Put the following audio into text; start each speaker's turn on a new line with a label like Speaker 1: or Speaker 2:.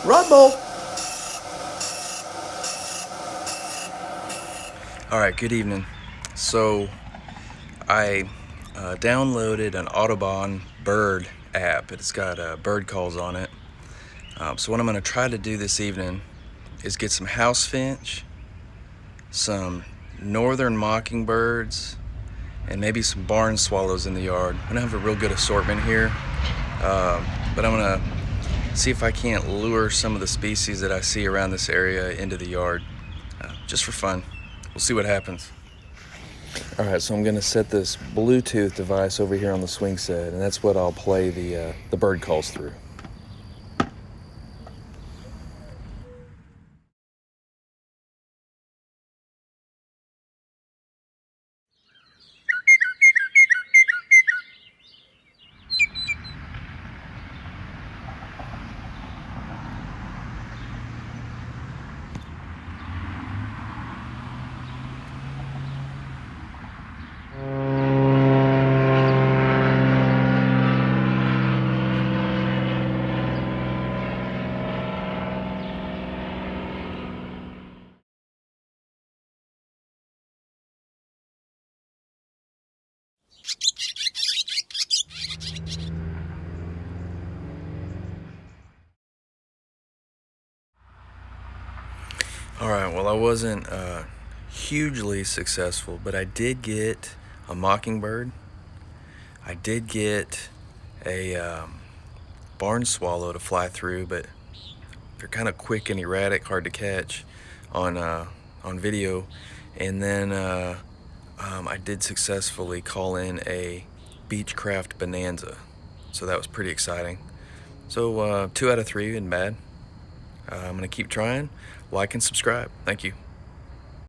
Speaker 1: Rumble!
Speaker 2: Alright, good evening. So I downloaded an Audubon Bird app. It's got bird calls on it. So what I'm going to try to do this evening is get some house finch, some Northern Mockingbirds, and maybe some barn swallows in the yard. I don't have a real good assortment here, but I'm going to see if I can't lure some of the species that I see around this area into the yard, just for fun. We'll see what happens. Alright, so I'm going to set this Bluetooth device over here on the swing set, and that's what I'll play the bird calls through. Alright, well, I wasn't hugely successful, but I did get a mockingbird. I did get a barn swallow to fly through, but they're kind of quick and erratic, hard to catch on video. And then I did successfully call in a Beechcraft Bonanza, so that was pretty exciting. So 2 out of 3 isn't bad. I'm gonna keep trying. Like and subscribe. Thank you.